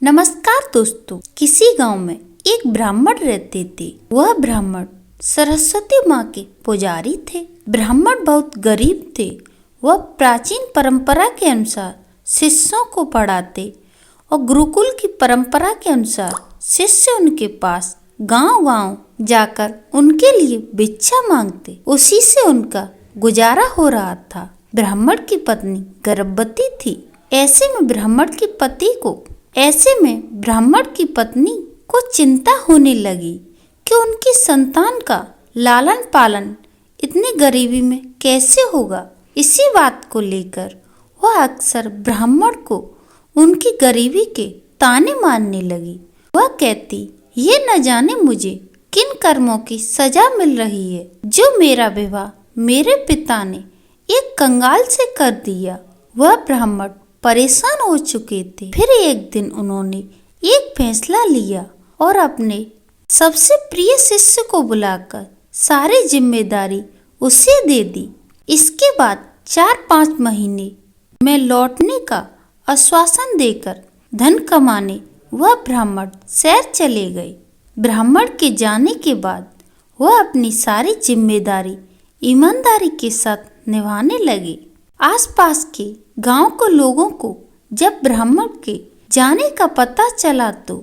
नमस्कार दोस्तों। किसी गांव में एक ब्राह्मण रहते थे। वह ब्राह्मण सरस्वती माँ के पुजारी थे। ब्राह्मण बहुत गरीब थे। वह प्राचीन परंपरा के अनुसार शिष्यों को पढ़ाते और गुरुकुल की परंपरा के अनुसार शिष्य उनके पास गांव-गांव जाकर उनके लिए भिक्षा मांगते। उसी से उनका गुजारा हो रहा था। ब्राह्मण की पत्नी गर्भवती थी। ऐसे में ब्राह्मण की पत्नी को चिंता होने लगी कि उनकी संतान का लालन पालन इतनी गरीबी में कैसे होगा। इसी बात को लेकर वह अक्सर ब्राह्मण को उनकी गरीबी के ताने मारने लगी। वह कहती, ये न जाने मुझे किन कर्मों की सजा मिल रही है जो मेरा विवाह मेरे पिता ने एक कंगाल से कर दिया। वह ब्राह्मण परेशान हो चुके थे। फिर एक दिन उन्होंने एक फैसला लिया और अपने सबसे प्रिय शिष्य को बुलाकर सारी जिम्मेदारी उसे दे दी। इसके बाद 4-5 महीने में लौटने का आश्वासन देकर धन कमाने वह ब्राह्मण शहर चले गए। ब्राह्मण के जाने के बाद वह अपनी सारी जिम्मेदारी ईमानदारी के साथ निभाने लगे। आसपास के गांव के लोगों को जब ब्राह्मण के जाने का पता चला तो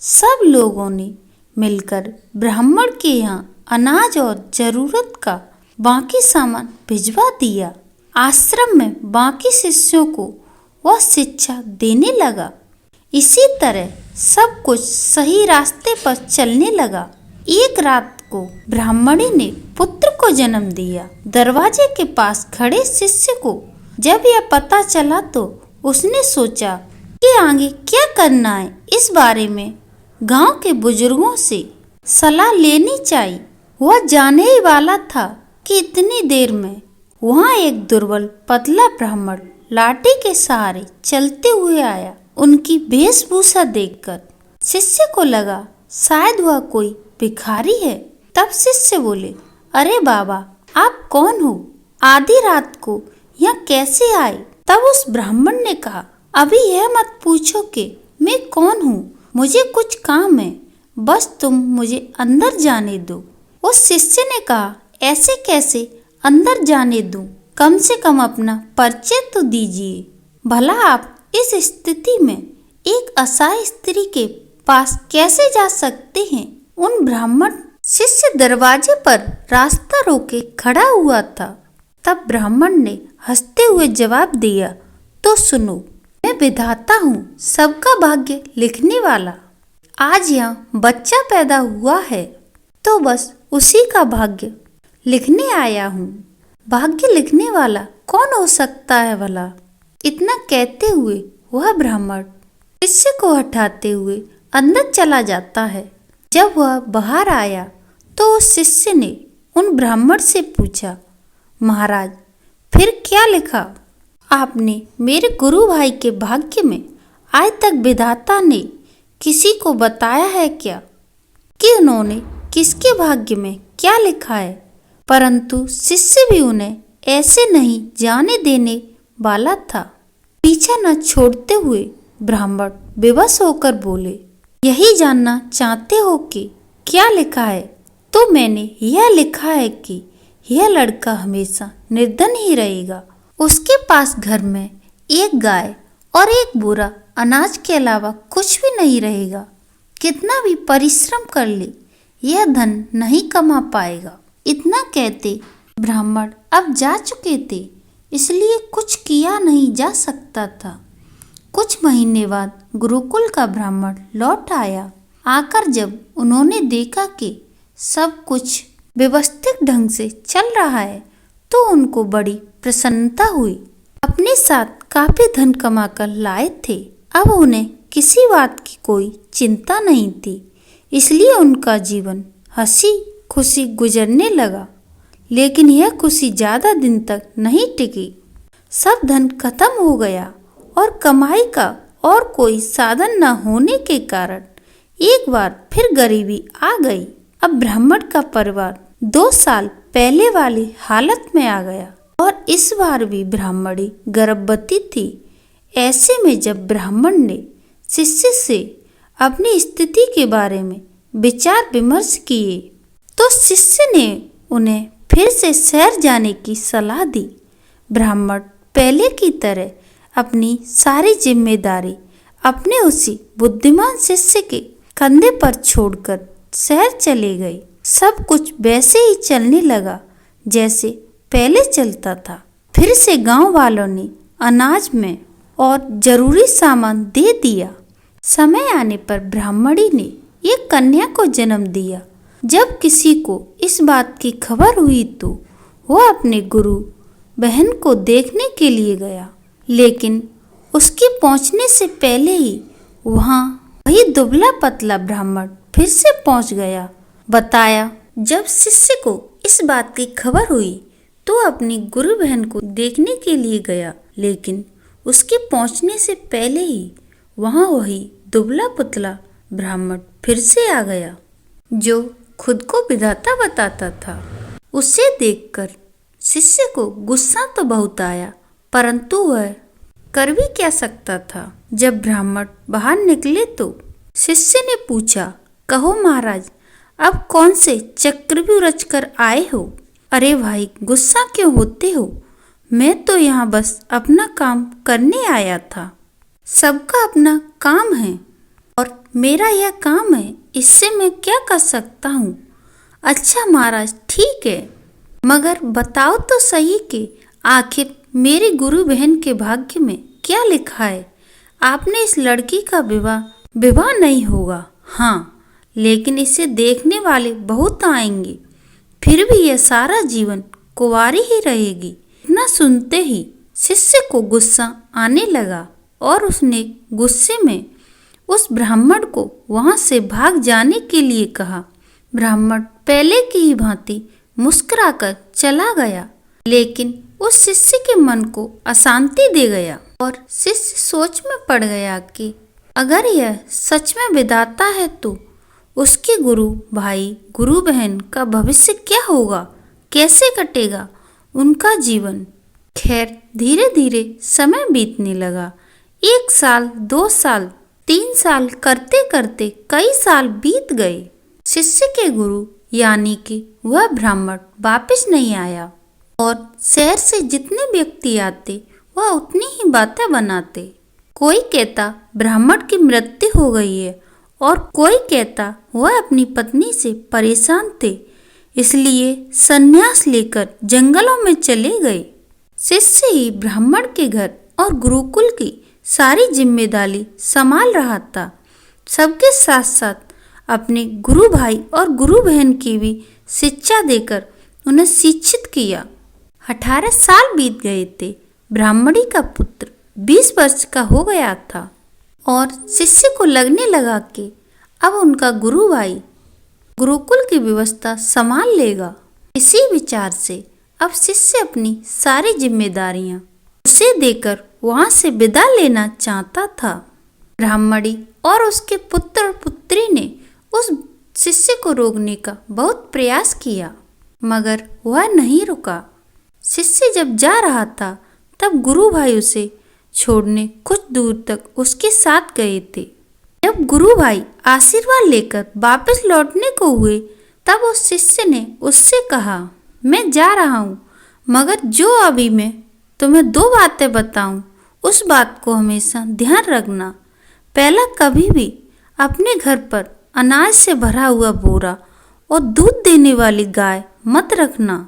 सब लोगों ने मिलकर ब्राह्मण के यहाँ अनाज और जरूरत का बाकी सामान भिजवा दिया। आश्रम में बाकी शिष्यों को वह शिक्षा देने लगा। इसी तरह सब कुछ सही रास्ते पर चलने लगा। एक रात को ब्राह्मणी ने पुत्र को जन्म दिया। दरवाजे के पास खड़े शिष्य को जब यह पता चला तो उसने सोचा कि आगे क्या करना है। इस बारे में गांव के बुजुर्गों से सलाह लेनी चाहिए। वह जाने ही वाला था कि इतनी देर में वहां एक दुर्बल पतला ब्राह्मण लाठी के सहारे चलते हुए आया। उनकी वेशभूषा देखकर शिष्य को लगा शायद वह कोई भिखारी है। तब शिष्य बोले, अरे बाबा, आप कौन हो? आधी रात को यहाँ कैसे आए? तब उस ब्राह्मण ने कहा, अभी यह मत पूछो कि मैं कौन हूँ, मुझे कुछ काम है, बस तुम मुझे अंदर जाने दो। उस शिष्य ने कहा, ऐसे कैसे अंदर जाने दूं? कम से कम अपना परिचय तो दीजिए। भला आप इस स्थिति में एक असहाय स्त्री के पास कैसे जा सकते हैं? उन ब्राह्मण शिष्य दरवाजे पर रास्ता रोके खड़ा हुआ था। तब ब्राह्मण ने हंसते हुए जवाब दिया, तो सुनो, मैं विधाता हूँ, सबका भाग्य लिखने वाला। आज यहाँ बच्चा पैदा हुआ है तो बस उसी का भाग्य लिखने आया हूँ। भाग्य लिखने वाला कौन हो सकता है भला? इतना कहते हुए वह ब्राह्मण शिष्य को हटाते हुए अंदर चला जाता है। जब वह बाहर आया तो उस शिष्य ने उन ब्राह्मण से पूछा, महाराज, फिर क्या लिखा? आपने मेरे गुरु भाई के भाग्य में आज तक विधाता ने किसी को बताया है क्या कि उन्होंने किसके भाग्य में क्या लिखा है? परंतु शिष्य भी उन्हें ऐसे नहीं जाने देने वाला था। पीछा न छोड़ते हुए ब्राह्मण बेबस होकर बोले, यही जानना चाहते हो कि क्या लिखा है? तो मैंने यह लिखा है कि यह लड़का हमेशा निर्धन ही रहेगा। उसके पास घर में एक गाय और एक बोरा अनाज के अलावा कुछ भी नहीं रहेगा। कितना भी परिश्रम कर ले, यह धन नहीं कमा पाएगा। इतना कहते ब्राह्मण अब जा चुके थे, इसलिए कुछ किया नहीं जा सकता था। कुछ महीने बाद गुरुकुल का ब्राह्मण लौट आया। आकर जब उन्होंने देखा कि सब कुछ व्यवस्थित ढंग से चल रहा है तो उनको बड़ी प्रसन्नता हुई। अपने साथ काफी धन कमाकर लाए थे। अब उन्हें किसी बात की कोई चिंता नहीं थी, इसलिए उनका जीवन हंसी खुशी गुजरने लगा। लेकिन यह खुशी ज्यादा दिन तक नहीं टिकी। सब धन खत्म हो गया और कमाई का और कोई साधन न होने के कारण एक बार फिर गरीबी आ गई। अब ब्राह्मण का परिवार 2 साल पहले वाली हालत में आ गया और इस बार भी ब्राह्मणी गर्भवती थी। ऐसे में जब ब्राह्मण ने शिष्य से अपनी स्थिति के बारे में विचार विमर्श किए तो शिष्य ने उन्हें फिर से शहर जाने की सलाह दी। ब्राह्मण पहले की तरह अपनी सारी जिम्मेदारी अपने उसी बुद्धिमान शिष्य के कंधे पर छोड़कर शहर चले गए। सब कुछ वैसे ही चलने लगा जैसे पहले चलता था। फिर से गांव वालों ने अनाज में और जरूरी सामान दे दिया। समय आने पर ब्राह्मणी ने एक कन्या को जन्म दिया। जब किसी को इस बात की खबर हुई तो वह अपने गुरु बहन को देखने के लिए गया, लेकिन उसके पहुंचने से पहले ही वहां वही दुबला पतला ब्राह्मण फिर से पहुंच गया। बताया, जब शिष्य को इस बात की खबर हुई तो अपनी गुरु बहन को देखने के लिए गया, लेकिन उसके पहुंचने से पहले ही वहां वही दुबला पतला ब्राह्मण फिर से आ गया जो खुद को विधाता बताता था। उसे देखकर शिष्य को गुस्सा तो बहुत आया, परंतु वह कर भी क्या सकता था। जब ब्राह्मण बाहर निकले तो शिष्य ने पूछा, कहो महाराज, अब कौन से चक्रव्यूह रचकर आए हो? अरे भाई, गुस्सा क्यों होते हो? मैं तो यहाँ बस अपना काम करने आया था। सबका अपना काम है और मेरा यह काम है, इससे मैं क्या कर सकता हूँ? अच्छा महाराज, ठीक है, मगर बताओ तो सही कि आखिर मेरी गुरु बहन के भाग्य में क्या लिखा है? आपने इस लड़की का विवाह नहीं होगा। हाँ, लेकिन इसे देखने वाले बहुत आएंगे, फिर भी यह सारा जीवन कुंवारी ही रहेगी। इतना सुनते ही शिष्य को गुस्सा आने लगा और उसने गुस्से में उस ब्राह्मण को वहां से भाग जाने के लिए कहा। ब्राह्मण पहले की ही भांति मुस्कुराकर चला गया, लेकिन उस शिष्य के मन को अशांति दे गया और शिष्य सोच में पड़ गया कि अगर यह सच में विधाता है तो उसके गुरु भाई गुरु बहन का भविष्य क्या होगा, कैसे कटेगा उनका जीवन। खैर, धीरे धीरे समय बीतने लगा। 1 साल, 2 साल, 3 साल करते करते कई साल बीत गए। शिष्य के गुरु यानी कि वह ब्राह्मण वापस नहीं आया और शहर से जितने व्यक्ति आते वह उतनी ही बातें बनाते। कोई कहता ब्राह्मण की मृत्यु हो गई है और कोई कहता वह अपनी पत्नी से परेशान थे, इसलिए संन्यास लेकर जंगलों में चले गए। शिष्य ही ब्राह्मण के घर और गुरुकुल की सारी जिम्मेदारी संभाल रहा था। सबके साथ साथ अपने गुरु भाई और गुरु बहन की भी शिक्षा देकर उन्हें शिक्षित किया। 18 साल बीत गए थे। ब्राह्मणी का पुत्र 20 वर्ष का हो गया था और शिष्य को लगने लगा कि अब उनका गुरु भाई गुरुकुल की व्यवस्था संभाल लेगा। इसी विचार से अब शिष्य अपनी सारी जिम्मेदारियां उसे देकर वहां से विदा लेना चाहता था। ब्राह्मणी और उसके पुत्र और पुत्री ने उस शिष्य को रोकने का बहुत प्रयास किया, मगर वह नहीं रुका। शिष्य जब जा रहा था तब गुरु भाई उसे छोड़ने कुछ दूर तक उसके साथ गए थे। जब गुरु भाई आशीर्वाद लेकर वापस लौटने को हुए तब उस शिष्य ने उससे कहा, मैं जा रहा हूँ, मगर जो अभी मैं तुम्हें 2 बातें बताऊं उस बात को हमेशा ध्यान रखना। पहला, कभी भी अपने घर पर अनाज से भरा हुआ बोरा और दूध देने वाली गाय मत रखना।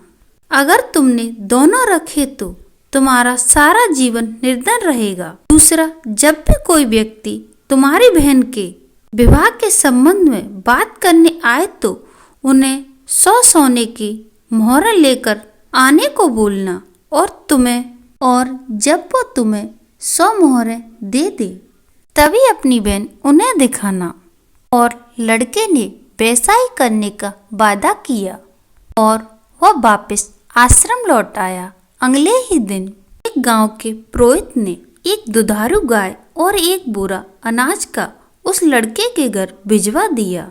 अगर तुमने दोनों रखे तो तुम्हारा सारा जीवन निर्धन रहेगा। दूसरा, जब भी कोई व्यक्ति तुम्हारी बहन के विवाह के संबंध में बात करने आए तो उन्हें 100 सोने की मोहर लेकर आने को बोलना और जब वो तुम्हें 100 मोहरें दे दे तभी अपनी बहन उन्हें दिखाना। और लड़के ने वैसा ही करने का वादा किया और वह वापस आश्रम लौट आया। अगले ही दिन एक गांव के पुरोहित ने एक दुधारू गाय और एक बोरा अनाज का उस लड़के के घर भिजवा दिया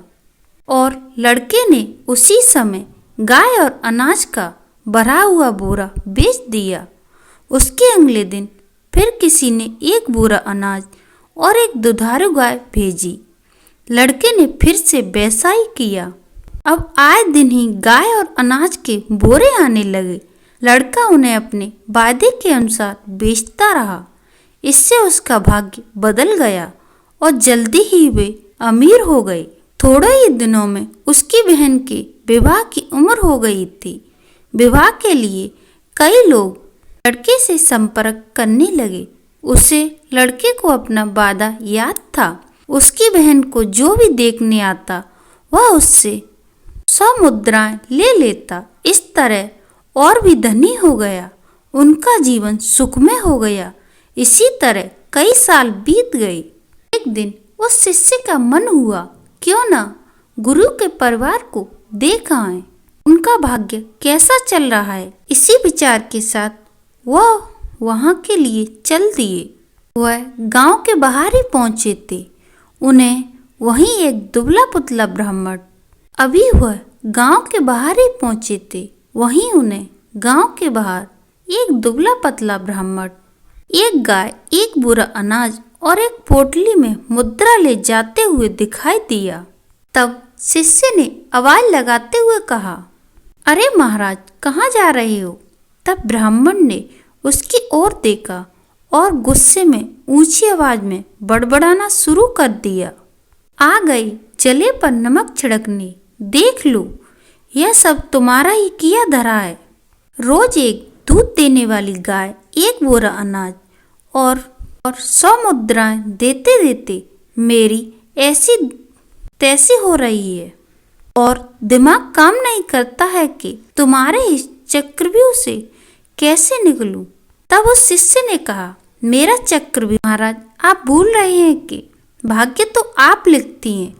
और लड़के ने उसी समय गाय और अनाज का भरा हुआ बोरा बेच दिया। उसके अगले दिन फिर किसी ने एक बोरा अनाज और एक दुधारू गाय भेजी। लड़के ने फिर से वैसा ही किया। अब आए दिन ही गाय और अनाज के बोरे आने लगे। लड़का उन्हें अपने वादे के अनुसार बेचता रहा। इससे उसका भाग्य बदल गया और जल्दी ही वे अमीर हो गए। थोड़े ही दिनों में उसकी बहन के विवाह की उम्र हो गई थी। विवाह के लिए कई लोग लड़के से संपर्क करने लगे। उसे लड़के को अपना वादा याद था। उसकी बहन को जो भी देखने आता वह उससे 100 मुद्राएं ले लेता। इस तरह और भी धनी हो गया। उनका जीवन सुखमय हो गया। इसी तरह कई साल बीत गए। एक दिन उस शिष्य का मन हुआ, क्यों ना गुरु के परिवार को देख आए, उनका भाग्य कैसा चल रहा है। इसी विचार के साथ वह वहां के लिए चल दिए। वह गांव के बाहर ही पहुंचे थे। उन्हें वहीं एक दुबला पुतला ब्राह्मण अभी वह गांव के बाहर ही पहुंचे थे। वहीं उन्हें गांव के बाहर एक दुबला पतला ब्राह्मण एक गाय, एक बोरा अनाज और एक पोटली में मुद्रा ले जाते हुए दिखाई दिया। तब शिष्य ने आवाज लगाते हुए कहा, अरे महाराज, कहाँ जा रहे हो? तब ब्राह्मण ने उसकी ओर देखा और गुस्से में ऊंची आवाज में बड़बड़ाना शुरू कर दिया, आ गई जले पर नमक छिड़कने, देख लो यह सब तुम्हारा ही किया धरा है। रोज एक दूध देने वाली गाय, एक बोरा अनाज और 100 मुद्राएं देते देते मेरी ऐसी तैसी हो रही है और दिमाग काम नहीं करता है कि तुम्हारे इस चक्रव्यूह से कैसे निकलूं। तब उस शिष्य ने कहा, मेरा चक्रव्यूह? महाराज, आप भूल रहे हैं कि भाग्य तो आप लिखती हैं।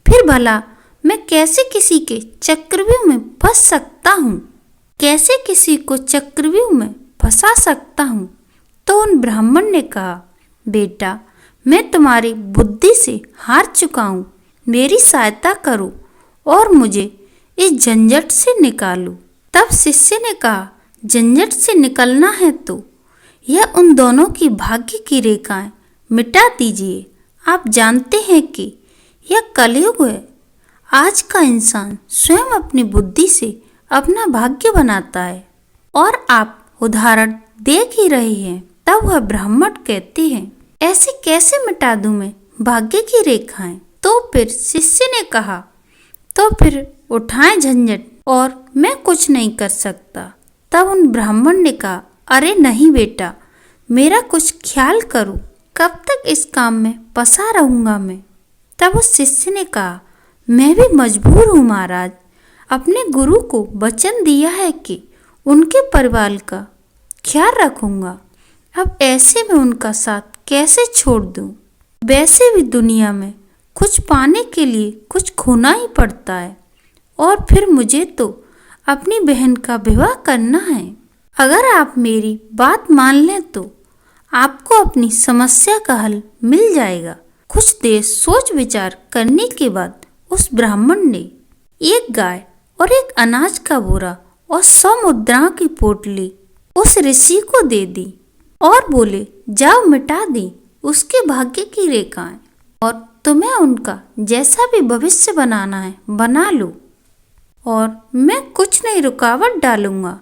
फिर भला मैं कैसे किसी के चक्रव्यूह में फंस सकता हूँ? कैसे किसी को चक्रव्यूह में फंसा सकता हूँ? तो उन ब्राह्मण ने कहा, बेटा, मैं तुम्हारी बुद्धि से हार चुका हूँ। मेरी सहायता करो और मुझे इस झंझट से निकालो। तब शिष्य ने कहा, झंझट से निकलना है तो यह उन दोनों की भाग्य की रेखाएं मिटा दीजिए। आप जानते हैं कि यह कलयुग है। आज का इंसान स्वयं अपनी बुद्धि से अपना भाग्य बनाता है और आप उदाहरण देख ही रहे हैं। तब वह ब्राह्मण कहते हैं, ऐसे कैसे मिटा दूं मैं भाग्य की रेखाएं? तो फिर शिष्य ने कहा, तो फिर उठाएं झंझट और मैं कुछ नहीं कर सकता। तब उन ब्राह्मण ने कहा, अरे नहीं बेटा, मेरा कुछ ख्याल करो, कब तक इस काम में फंसा रहूंगा मैं? तब उस शिष्य ने कहा, मैं भी मजबूर हूँ महाराज। अपने गुरु को वचन दिया है कि उनके परिवार का ख्याल रखूंगा। अब ऐसे में उनका साथ कैसे छोड़ दूं? वैसे भी दुनिया में कुछ पाने के लिए कुछ खोना ही पड़ता है और फिर मुझे तो अपनी बहन का विवाह करना है। अगर आप मेरी बात मान लें तो आपको अपनी समस्या का हल मिल जाएगा। कुछ देर सोच विचार करने के बाद उस ब्राह्मण ने एक गाय और एक अनाज का बोरा और 100 मुद्राओं की पोटली उस ऋषि को दे दी और बोले, जाओ मिटा दी उसके भाग्य की रेखाएं और तुम्हें उनका जैसा भी भविष्य बनाना है बना लो और मैं कुछ नहीं रुकावट डालूंगा।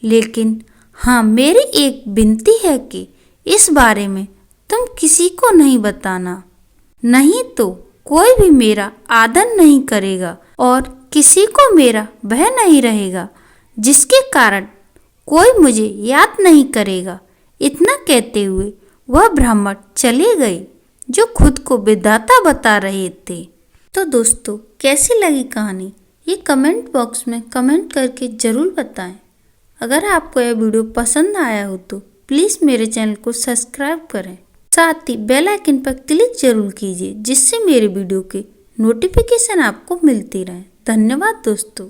लेकिन हाँ, मेरी एक विनती है कि इस बारे में तुम किसी को नहीं बताना, नहीं तो कोई भी मेरा आदर नहीं करेगा और किसी को मेरा भय नहीं रहेगा, जिसके कारण कोई मुझे याद नहीं करेगा। इतना कहते हुए वह ब्राह्मण चले गए जो खुद को विधाता बता रहे थे। तो दोस्तों, कैसी लगी कहानी ये कमेंट बॉक्स में कमेंट करके ज़रूर बताएं। अगर आपको यह वीडियो पसंद आया हो तो प्लीज़ मेरे चैनल को सब्सक्राइब करें, साथ ही बेल आइकन पर क्लिक जरूर कीजिए जिससे मेरे वीडियो के नोटिफिकेशन आपको मिलती रहे। धन्यवाद दोस्तों।